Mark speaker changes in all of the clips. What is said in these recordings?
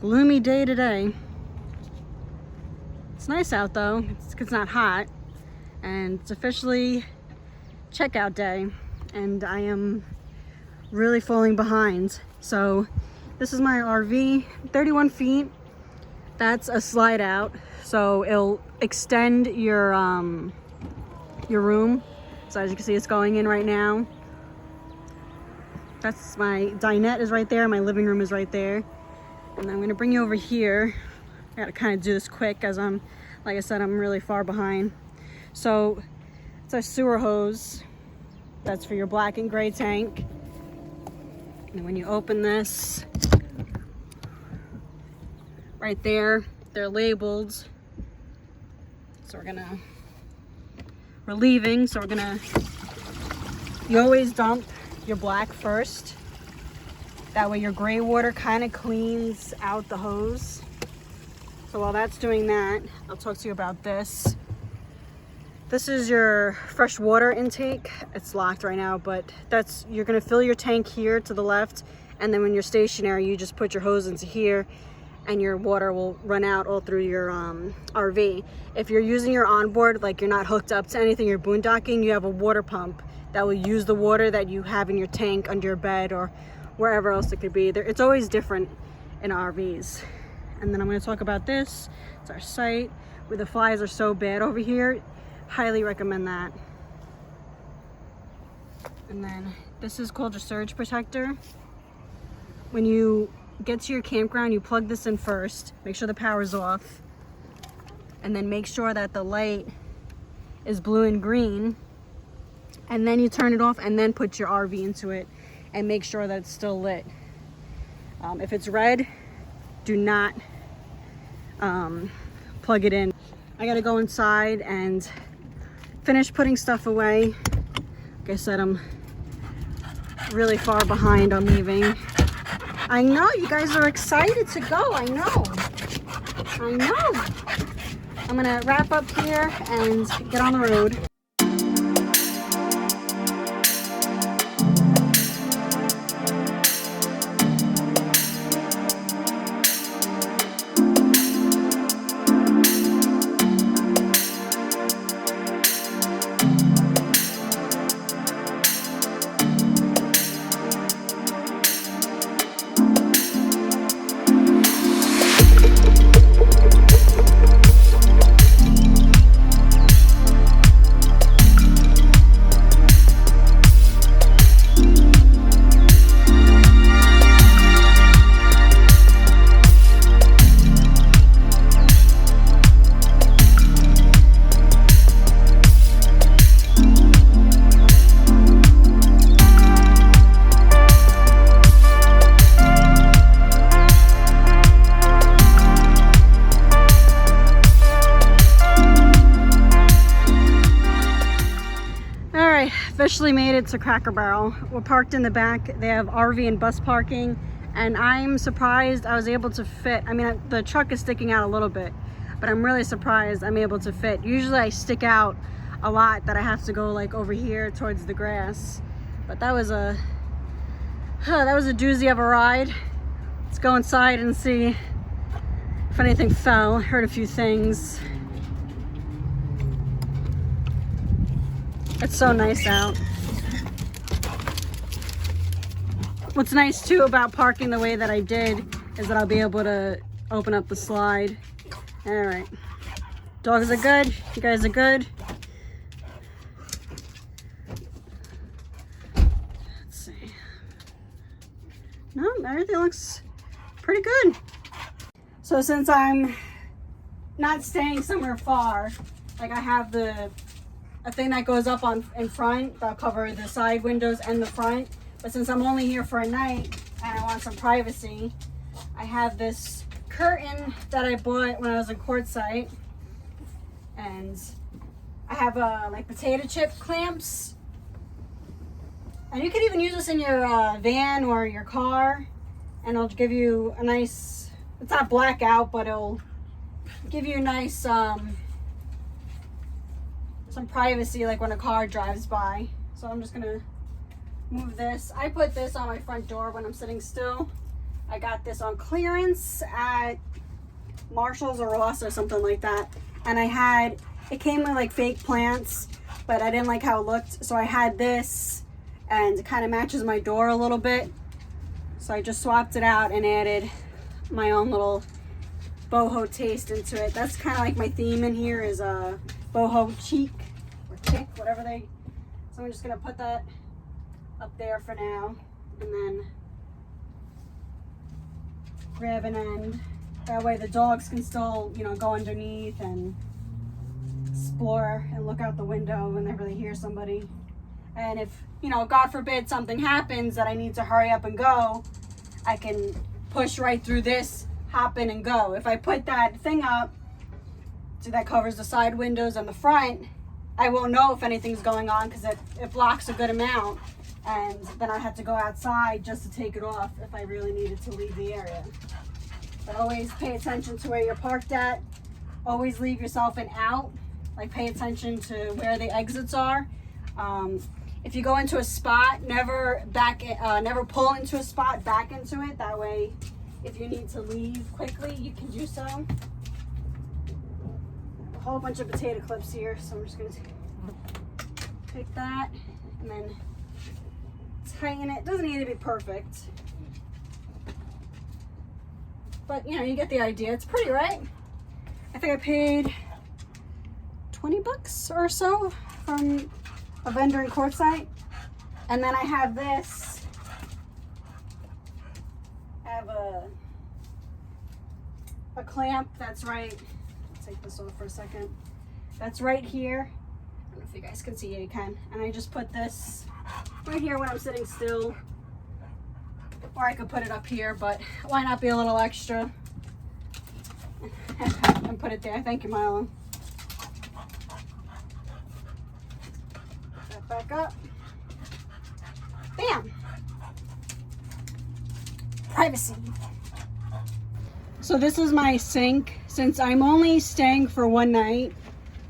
Speaker 1: Gloomy day today. It's nice out though. It's not hot, and it's officially checkout day, and I am really falling behind. So this is my RV, 31 feet. That's a slide out, so it'll extend your room. So as you can see, it's going in right now. That's my dinette is right there. My living room is right there. And I'm gonna bring you over here. I gotta kind of do this quick as like I said, I'm really far behind. So it's a sewer hose. That's for your black and gray tank. And when you open this, right there, they're labeled. So we're leaving, so you always dump your black first. That way your gray water kind of cleans out the hose. So while that's doing that, I'll talk to you about this. This is your fresh water intake. It's locked right now, but you're gonna fill your tank here to the left, and then when you're stationary, you just put your hose into here, and your water will run out all through your RV. If you're using your onboard, like you're not hooked up to anything, you're boondocking, you have a water pump that will use the water that you have in your tank under your bed or wherever else it could be. It's always different in RVs. And then I'm going to talk about this. It's our site where the flies are so bad over here. Highly recommend that. And then this is called your surge protector. When you get to your campground, you plug this in first. Make sure the power's off. And then make sure that the light is blue and green. And then you turn it off and then put your RV into it and make sure that it's still lit. If it's red, do not plug it in. I gotta go inside and finish putting stuff away. Like I said, I'm really far behind on leaving. I know you guys are excited to go. I know. I'm gonna wrap up here and get on the road. Officially made it to Cracker Barrel. We're parked in the back. They have RV and bus parking, and I'm surprised I was able to fit. I mean, the truck is sticking out a little bit, but I'm really surprised I'm able to fit. Usually I stick out a lot that I have to go like over here towards the grass, but that was a doozy of a ride. Let's go inside and see if anything fell. Heard a few things. It's so nice out. What's nice too about parking the way that I did is that I'll be able to open up the slide. All right, dogs are good. You guys are good. Let's see. No, everything looks pretty good. So since I'm not staying somewhere far, like I have a thing that goes up in front that'll cover the side windows and the front. But since I'm only here for a night and I want some privacy, I have this curtain that I bought when I was in Quartzsite, and I have like potato chip clamps. And you could even use this in your van or your car, and it'll give you a nice. It's not blackout, but it'll give you a nice some privacy, like when a car drives by. So I'm just gonna move this. I put this on my front door when I'm sitting still. I got this on clearance at Marshall's or Ross or something like that. And it came with like fake plants, but I didn't like how it looked. So I had this, and it kind of matches my door a little bit. So I just swapped it out and added my own little boho taste into it. That's kind of like my theme in here is a boho cheek or chick, whatever they. So I'm just gonna put that up there for now, and then grab an end. That way the dogs can still, you know, go underneath and explore and look out the window whenever they hear somebody. And if, you know, God forbid something happens that I need to hurry up and go, I can push right through this, hop in and go. If I put that thing up so that covers the side windows and the front, I won't know if anything's going on because it blocks a good amount. And then I have to go outside just to take it off if I really needed to leave the area. But always pay attention to where you're parked at. Always leave yourself an out. Like, pay attention to where the exits are. If you go into a spot, never pull into a spot, back into it. That way, if you need to leave quickly, you can do so. A whole bunch of potato clips here, so I'm just gonna take that and then tighten it. Doesn't need to be perfect, but you know, you get the idea. It's pretty, right? I think I paid 20 bucks or so from a vendor in Quartzsite. And then I have this. I have a clamp that's right. I'll take this off for a second. That's right here. I don't know if you guys can see. Yeah, you can. And I just put this right here when I'm sitting still. Or I could put it up here, but why not be a little extra? And put it there. Thank you, Milo. Put that back up. Bam! Privacy. So this is my sink. Since I'm only staying for one night,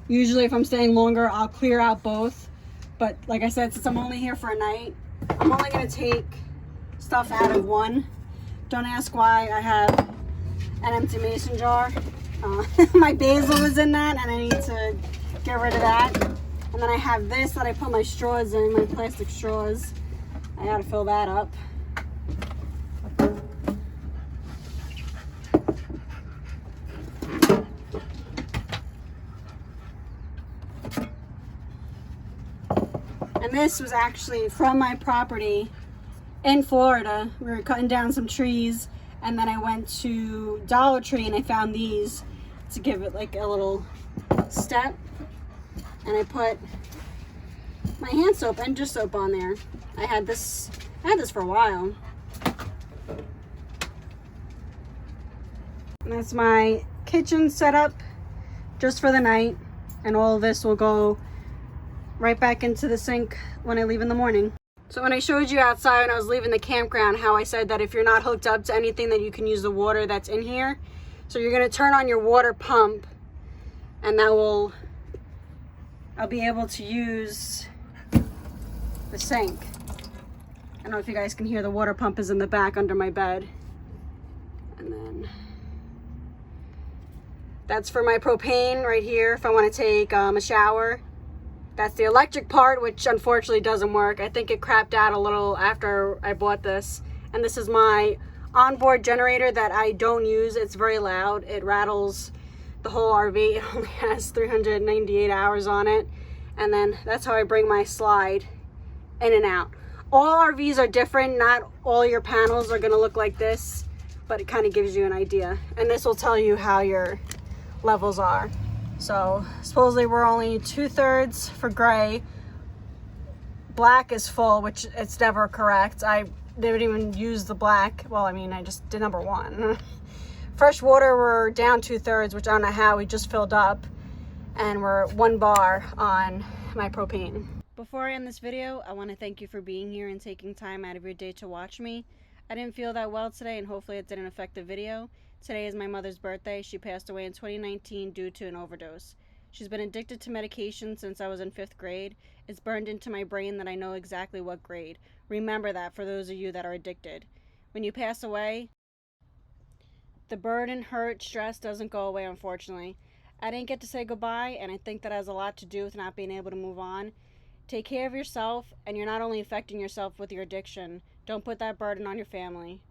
Speaker 1: usually if I'm staying longer, I'll clear out both. But like I said, since I'm only here for a night, I'm only going to take stuff out of one. Don't ask why I have an empty mason jar. My basil was in that, and I need to get rid of that. And then I have this that I put my straws in, my plastic straws. I gotta fill that up. And this was actually from my property in Florida. We were cutting down some trees, and then I went to Dollar Tree and I found these to give it like a little step. And I put my hand soap and dish soap on there. I had this for a while. And that's my kitchen setup just for the night. And all of this will go right back into the sink when I leave in the morning. So when I showed you outside when I was leaving the campground, how I said that if you're not hooked up to anything, that you can use the water that's in here. So you're gonna turn on your water pump, and that will, I'll be able to use the sink. I don't know if you guys can hear, the water pump is in the back under my bed. And then that's for my propane right here if I want to take a shower. That's the electric part, which unfortunately doesn't work. I think it crapped out a little after I bought this. And this is my onboard generator that I don't use. It's very loud. It rattles the whole RV. It only has 398 hours on it. And then that's how I bring my slide in and out. All RVs are different. Not all your panels are going to look like this, but it kind of gives you an idea. And this will tell you how your levels are. So supposedly we're only 2/3 for gray. Black is full, which it's never correct. I didn't even use the black. Well, I mean, I just did number 1. Fresh water, we're down 2/3, which I don't know how. We just filled up, and we're 1 bar on my propane. Before I end this video, I want to thank you for being here and taking time out of your day to watch me. I didn't feel that well today, and hopefully it didn't affect the video. Today is my mother's birthday. She passed away in 2019 due to an overdose. She's been addicted to medication since I was in 5th grade. It's burned into my brain that I know exactly what grade. Remember that for those of you that are addicted. When you pass away, The burden, hurt, stress doesn't go away, unfortunately. I didn't get to say goodbye, and I think that has a lot to do with not being able to move on. Take care of yourself, and you're not only affecting yourself with your addiction. Don't put that burden on your family.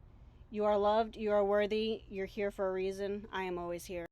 Speaker 1: You are loved, you are worthy, you're here for a reason. I am always here.